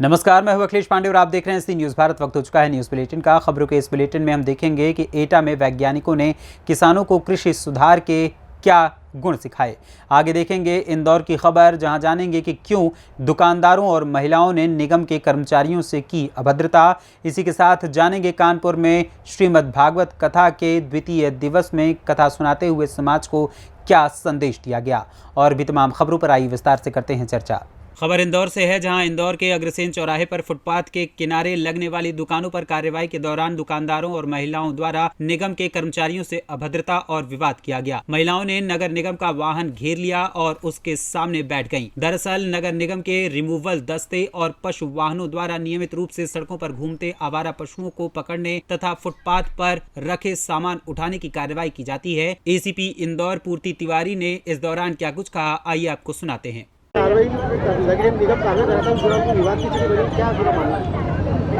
नमस्कार, मैं हूं अखिलेश पांडे और आप देख रहे हैं सी न्यूज़ भारत। वक्त हो चुका है न्यूज़ बुलेटिन का। खबरों के इस बुलेटिन में हम देखेंगे कि एटा में वैज्ञानिकों ने किसानों को कृषि सुधार के क्या गुण सिखाए। आगे देखेंगे इंदौर की खबर, जहां जानेंगे कि क्यों दुकानदारों और महिलाओं ने निगम के कर्मचारियों से की अभद्रता। इसी के साथ जानेंगे कानपुर में श्रीमद् भागवत कथा के द्वितीय दिवस में कथा सुनाते हुए समाज को क्या संदेश दिया गया। और भी तमाम खबरों पर आई विस्तार से करते हैं चर्चा। खबर इंदौर से है, जहां इंदौर के अग्रसेन चौराहे पर फुटपाथ के किनारे लगने वाली दुकानों पर कार्रवाई के दौरान दुकानदारों और महिलाओं द्वारा निगम के कर्मचारियों से अभद्रता और विवाद किया गया। महिलाओं ने नगर निगम का वाहन घेर लिया और उसके सामने बैठ गईं। दरअसल नगर निगम के रिमूवल दस्ते और पशु वाहनों द्वारा नियमित रूप से सड़कों पर घूमते आवारा पशुओं को पकड़ने तथा फुटपाथ पर रखे सामान उठाने की कार्रवाई की जाती है। एसीपी इंदौर पूर्ति तिवारी ने इस दौरान क्या कुछ कहा, आइए आपको सुनाते हैं।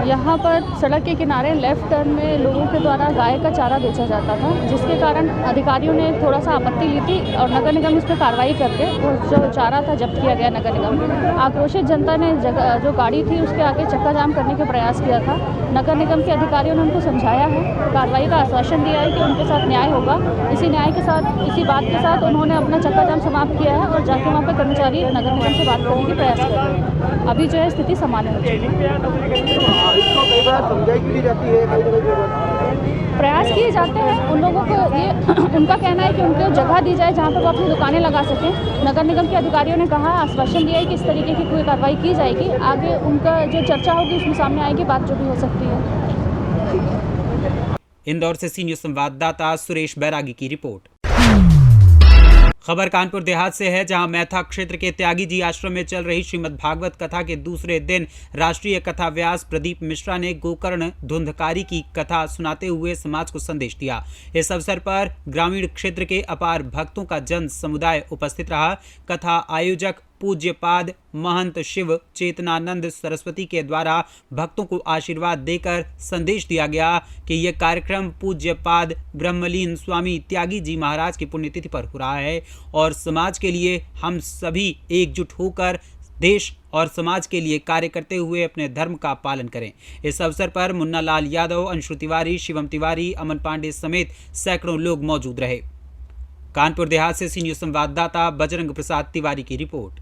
यहाँ पर सड़क के किनारे लेफ्ट टर्न में लोगों के द्वारा गाय का चारा बेचा जाता था, जिसके कारण अधिकारियों ने थोड़ा सा आपत्ति ली थी और नगर निगम इस पर कार्रवाई करके वो जो चारा था जब्त किया गया। नगर निगम आक्रोशित जनता ने जो गाड़ी थी उसके आगे चक्का जाम करने का प्रयास किया था। नगर निगम के अधिकारियों ने उनको समझाया है, कार्रवाई का आश्वासन दिया है कि उनके साथ न्याय होगा। इसी बात के साथ उन्होंने अपना चक्का जाम समाप्त किया है और जाके वहाँ पर कर्मचारी नगर निगम से बात करने की प्रयास कर रहे हैं। अभी जो है स्थिति सामान्य हो चुकी है। इसको कई बार समझाई की जाती है, प्रयास किए जाते हैं। उन लोगों को ये उनका कहना है कि उनको जगह दी जाए जहाँ पर वो अपनी दुकानें लगा सकें। नगर निगम के अधिकारियों ने कहा, आश्वासन दिया है कि इस तरीके की कोई कार्रवाई की जाएगी। आगे उनका जो चर्चा होगी उसमें सामने आएगी बात जो भी हो सकती है। इंदौर से सी न्यूज़ संवाददाता सुरेश बैरागी की रिपोर्ट। खबर कानपुर देहात से है, जहां मैथा क्षेत्र के त्यागी जी आश्रम में चल रही श्रीमद् भागवत कथा के दूसरे दिन राष्ट्रीय कथा व्यास प्रदीप मिश्रा ने गोकर्ण धुंधकारी की कथा सुनाते हुए समाज को संदेश दिया। इस अवसर पर ग्रामीण क्षेत्र के अपार भक्तों का जन समुदाय उपस्थित रहा। कथा आयोजक पूज्यपाद महंत शिव चेतनानंद सरस्वती के द्वारा भक्तों को आशीर्वाद देकर संदेश दिया गया कि यह कार्यक्रम पूज्यपाद ब्रह्मलीन स्वामी त्यागी जी महाराज की पुण्यतिथि पर हो रहा है और समाज के लिए हम सभी एकजुट होकर देश और समाज के लिए कार्य करते हुए अपने धर्म का पालन करें। इस अवसर पर मुन्ना लाल यादव, अंशु तिवारी, शिवम तिवारी, अमन पांडे समेत सैकड़ों लोग मौजूद रहे। कानपुर देहात से सी न्यूज़ संवाददाता बजरंग प्रसाद तिवारी की रिपोर्ट।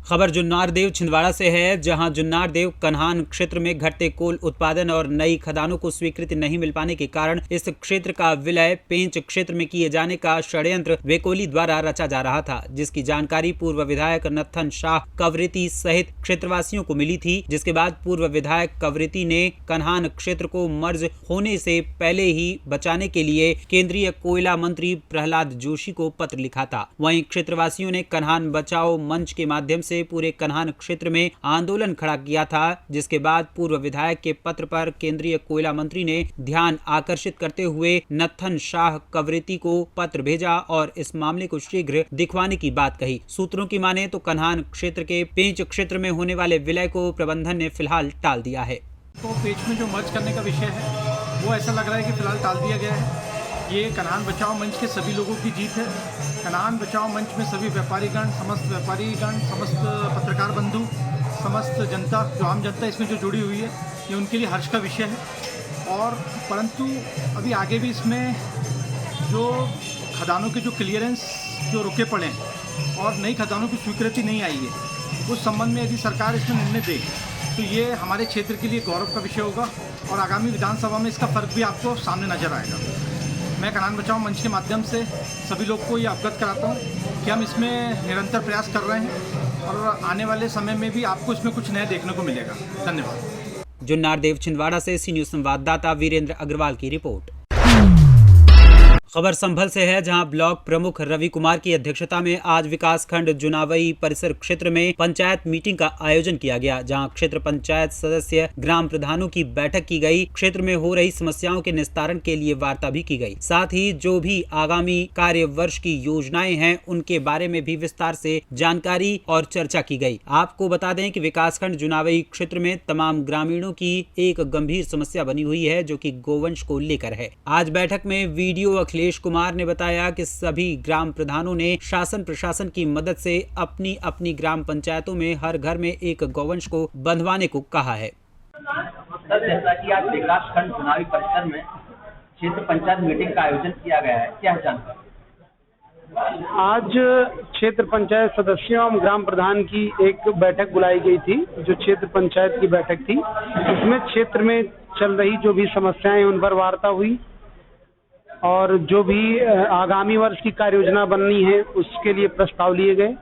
खबर जुन्नार देव छिंदवाड़ा से है, जहां जुन्नार देव कन्हान क्षेत्र में घटते कोल उत्पादन और नई खदानों को स्वीकृति नहीं मिल पाने के कारण इस क्षेत्र का विलय पेंच क्षेत्र में किए जाने का षड्यंत्र वेकोली द्वारा रचा जा रहा था, जिसकी जानकारी पूर्व विधायक नत्थन शाह कवरेती सहित क्षेत्रवासियों को मिली थी। जिसके बाद पूर्व विधायक कवरेती ने कन्हान क्षेत्र को मर्ज होने से पहले ही बचाने के लिए केंद्रीय कोयला मंत्री प्रहलाद जोशी को पत्र लिखा था। वहीं क्षेत्रवासियों ने कन्हान बचाओ मंच के माध्यम से पूरे कन्हान क्षेत्र में आंदोलन खड़ा किया था, जिसके बाद पूर्व विधायक के पत्र पर केंद्रीय कोयला मंत्री ने ध्यान आकर्षित करते हुए नत्थन शाह कवरेती को पत्र भेजा और इस मामले को शीघ्र दिखवाने की बात कही। सूत्रों की माने तो कन्हान क्षेत्र के पेंच क्षेत्र में होने वाले विलय को प्रबंधन ने फिलहाल टाल दिया है। तो पेंच में जो मर्ज करने का विषय है वो ऐसा लग रहा है कि फिलहाल टाल दिया गया है। ये कन्हान बचाओ मंच के सभी लोगों की जीत है। कन्हान बचाओ मंच में सभी व्यापारीगण, समस्त पत्रकार बंधु, समस्त जनता, जो आम जनता इसमें जो जुड़ी हुई है, ये उनके लिए हर्ष का विषय है। और परंतु अभी आगे भी इसमें जो खदानों के जो क्लियरेंस जो रुके पड़े हैं और नई खदानों की स्वीकृति नहीं आई है, उस संबंध में यदि सरकार इसमें निर्णय दे तो ये हमारे क्षेत्र के लिए गौरव का विषय होगा और आगामी विधानसभा में इसका फर्क भी आपको सामने नजर आएगा। मैं कन्हान बचाओ मंच के माध्यम से सभी लोग को ये अवगत कराता हूँ कि हम इसमें निरंतर प्रयास कर रहे हैं और आने वाले समय में भी आपको इसमें कुछ नया देखने को मिलेगा। धन्यवाद। जुन्नार देव छिंदवाड़ा से सी न्यूज़ संवाददाता वीरेंद्र अग्रवाल की रिपोर्ट। खबर संभल से है, जहां ब्लॉक प्रमुख रवि कुमार की अध्यक्षता में आज विकासखंड जुनावई परिसर क्षेत्र में पंचायत मीटिंग का आयोजन किया गया, जहां क्षेत्र पंचायत सदस्य ग्राम प्रधानों की बैठक की गई। क्षेत्र में हो रही समस्याओं के निस्तारण के लिए वार्ता भी की गई। साथ ही जो भी आगामी कार्य वर्ष की योजनाएं हैं उनके बारे में भी विस्तार से जानकारी और चर्चा की गई। आपको बता दें कि विकासखंड जुनावई क्षेत्र में तमाम ग्रामीणों की एक गंभीर समस्या बनी हुई है, जो कि गोवंश को लेकर है। आज बैठक में वीडियो अखिलेश कुमार ने बताया कि सभी ग्राम प्रधानों ने शासन प्रशासन की मदद से अपनी अपनी ग्राम पंचायतों में हर घर में एक गौवंश को बंधवाने को कहा है। सर, जैसा कि आज विकास खंड चुनावी परिसर में क्षेत्र पंचायत मीटिंग का आयोजन किया गया है, क्या जानकारी? आज क्षेत्र पंचायत सदस्यों एवं ग्राम प्रधान की एक बैठक बुलाई गई थी, जो क्षेत्र पंचायत की बैठक थी। इसमें क्षेत्र में चल रही जो भी समस्याएं उन पर वार्ता हुई और जो भी आगामी वर्ष की कार्य योजना बननी है उसके लिए प्रस्ताव लिए गए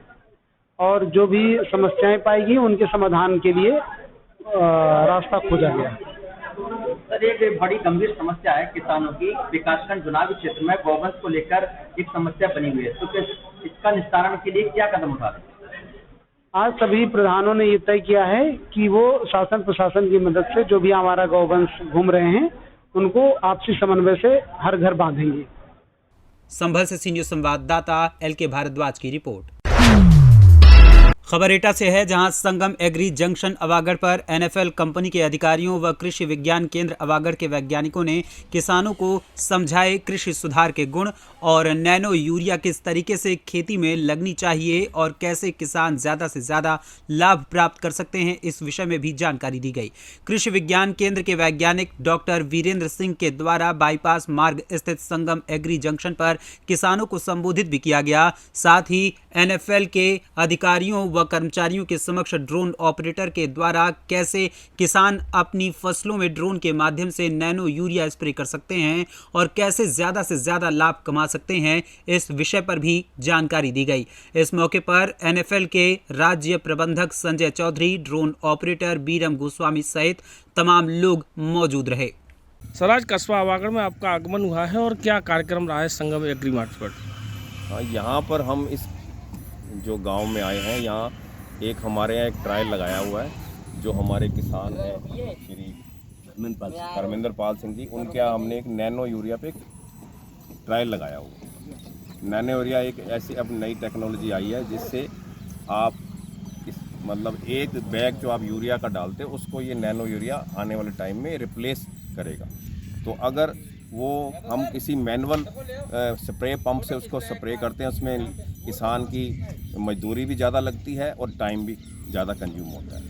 और जो भी समस्याएं पाई गई उनके समाधान के लिए रास्ता खोजा गया। सर, एक बड़ी गंभीर समस्या है किसानों की विकासखंड चुनावी क्षेत्र में गौवंश को लेकर एक समस्या बनी हुई है, तो इसका निस्तारण के लिए क्या कदम उठा रहे हैं? आज सभी प्रधानों ने ये तय किया है कि वो शासन प्रशासन की मदद से जो भी हमारा गौवंश घूम रहे हैं उनको आपसी समन्वय से हर घर बांधेंगे। संभल से सी न्यूज संवाददाता LK भारद्वाज की रिपोर्ट। खबर एटा से है, जहां संगम एग्री जंक्शन अवागढ़ पर NFL कंपनी के अधिकारियों व कृषि विज्ञान केंद्र अवागढ़ के वैज्ञानिकों ने किसानों को समझाए कृषि सुधार के गुण और नैनो यूरिया किस तरीके से खेती में लगनी चाहिए और कैसे किसान ज्यादा से ज्यादा लाभ प्राप्त कर सकते हैं, इस विषय में भी जानकारी दी गई। कृषि विज्ञान केंद्र के वैज्ञानिक डॉक्टर वीरेंद्र सिंह के द्वारा बाईपास मार्ग स्थित संगम एग्री जंक्शन पर किसानों को संबोधित भी किया गया। साथ ही NFL के अधिकारियों व कर्मचारियों के समक्ष ड्रोन ऑपरेटर के द्वारा कैसे किसान अपनी फसलों में ड्रोन के माध्यम से नैनो यूरिया स्प्रे कर सकते हैं और कैसे ज्यादा से ज्यादा लाभ कमा सकते हैं, इस विषय पर भी जानकारी दी गई। इस मौके पर NFL के राज्य प्रबंधक संजय चौधरी, ड्रोन ऑपरेटर बीरम गोस्वामी सहित तमाम लोग मौजूद रहे। सर, आज कस्बा अवागढ़ में आपका आगमन हुआ है और क्या कार्यक्रम रहा है संगम एग्री मार्ट पर? यहाँ पर हम इस जो गांव में आए हैं, यहाँ एक हमारे यहाँ एक ट्रायल लगाया हुआ है। जो हमारे किसान हैं श्री धर्मेंद्र पाल सिंह जी, उनके यहाँ हमने एक नैनो यूरिया पे ट्रायल लगाया हुआ है। नैनो यूरिया एक ऐसी अब नई टेक्नोलॉजी आई है जिससे आप मतलब एक बैग जो आप यूरिया का डालते हैं उसको ये नैनो यूरिया आने वाले टाइम में रिप्लेस करेगा। तो अगर वो हम किसी मैनुअल स्प्रे पंप से उसको स्प्रे करते हैं, उसमें किसान की मजदूरी भी ज़्यादा लगती है और टाइम भी ज़्यादा कंज्यूम होता है।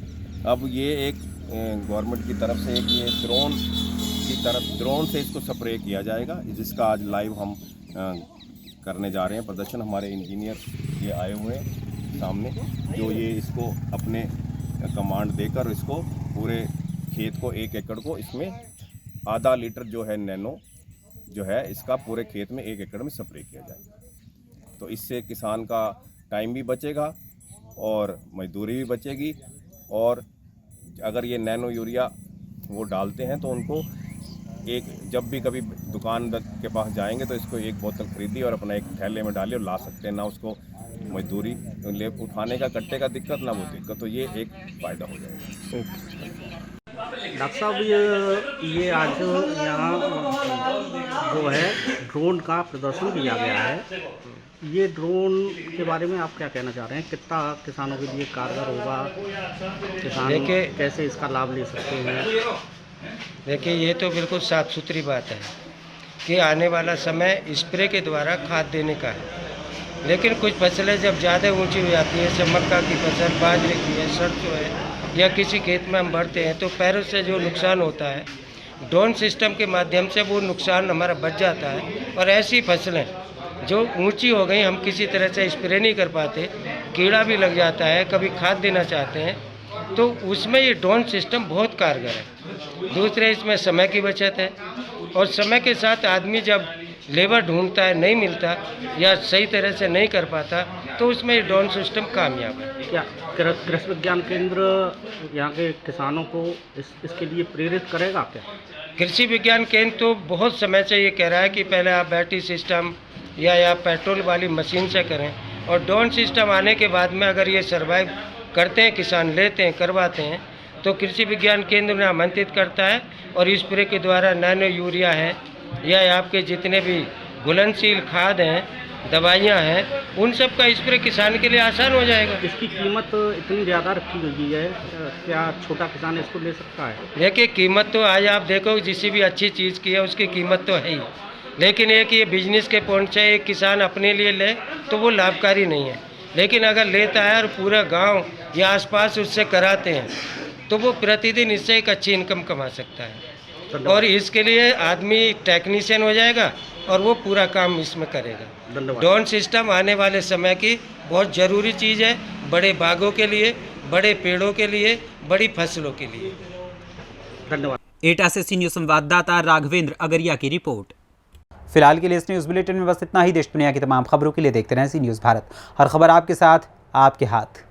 अब ये एक गवर्नमेंट की तरफ से एक ये ड्रोन से इसको स्प्रे किया जाएगा, जिसका आज लाइव हम करने जा रहे हैं प्रदर्शन। हमारे इंजीनियर ये आए हुए हैं सामने, जो ये इसको अपने कमांड देकर इसको पूरे खेत को 1 एकड़ को इसमें आधा लीटर जो है नैनो जो है इसका पूरे खेत में 1 एकड़ में स्प्रे किया जाएगा। तो इससे किसान का टाइम भी बचेगा और मजदूरी भी बचेगी। और अगर ये नैनो यूरिया वो डालते हैं तो उनको एक जब भी कभी दुकान के पास जाएंगे तो इसको एक बोतल खरीदी और अपना एक थैले में डालिए और ला सकते हैं। ना उसको मजदूरी ले उठाने का कट्टे का दिक्कत, ना वो दिक्कत, तो ये एक फ़ायदा हो जाएगा। डॉक्टर साहब, ये आज यहाँ जो है ड्रोन का प्रदर्शन किया गया है, ये ड्रोन के बारे में आप क्या कहना चाह रहे हैं? कितना किसानों के लिए कारगर होगा? किसान कैसे इसका लाभ ले सकते हैं? देखिए, ये तो बिल्कुल साफ सुथरी बात है कि आने वाला समय स्प्रे के द्वारा खाद देने का है। लेकिन कुछ फसलें जब ज़्यादा ऊंची हो जाती है, जैसे मक्का की फसल, बाजरे की है, सरसों है, या किसी खेत में हम बढ़ते हैं तो पैरों से जो नुकसान होता है, ड्रोन सिस्टम के माध्यम से वो नुकसान हमारा बच जाता है। और ऐसी फसलें जो ऊंची हो गई, हम किसी तरह से स्प्रे नहीं कर पाते, कीड़ा भी लग जाता है, कभी खाद देना चाहते हैं, तो उसमें ये ड्रोन सिस्टम बहुत कारगर है। दूसरे, इसमें समय की बचत है और समय के साथ आदमी जब लेबर ढूंढता है, नहीं मिलता या सही तरह से नहीं कर पाता, तो उसमें ये ड्रोन सिस्टम कामयाब है। क्या कृषि विज्ञान केंद्र यहाँ के किसानों को इसके लिए प्रेरित करेगा क्या? कृषि विज्ञान केंद्र तो बहुत समय से ये कह रहा है कि पहले आप बैटरी सिस्टम या पेट्रोल वाली मशीन से करें, और ड्रोन सिस्टम आने के बाद में अगर ये सर्वाइव करते हैं, किसान लेते हैं, करवाते हैं, तो कृषि विज्ञान केंद्र उन्हें आमंत्रित करता है और स्प्रे के द्वारा नैनो यूरिया है या आपके जितने भी घुलनशील खाद हैं, दवाइयाँ हैं, उन सब का स्प्रे किसान के लिए आसान हो जाएगा। इसकी कीमत इतनी ज़्यादा रखी गई है, क्या छोटा किसान इसको ले सकता है? देखिए, कीमत तो आज आप देखो, जिस भी अच्छी चीज़ की है उसकी कीमत तो है ही, लेकिन एक ये बिजनेस के पॉइंट से एक किसान अपने लिए ले तो वो लाभकारी नहीं है। लेकिन अगर लेता है और पूरा गांव या आसपास उससे कराते हैं तो वो प्रतिदिन इससे एक अच्छी इनकम कमा सकता है और इसके लिए आदमी टेक्नीशियन हो जाएगा और वो पूरा काम इसमें करेगा। ड्रोन सिस्टम आने वाले समय की बहुत ज़रूरी चीज़ है, बड़े बागों के लिए, बड़े पेड़ों के लिए, बड़ी फसलों के लिए। धन्यवाद। एटा से सी न्यूज़ संवाददाता राघवेंद्र अगरिया की रिपोर्ट। फिलहाल के लिए इस न्यूज़ बुलेटिन में बस इतना ही। देश दुनिया की तमाम खबरों के लिए देखते रहें सी न्यूज़ भारत। हर खबर आपके साथ, आपके हाथ।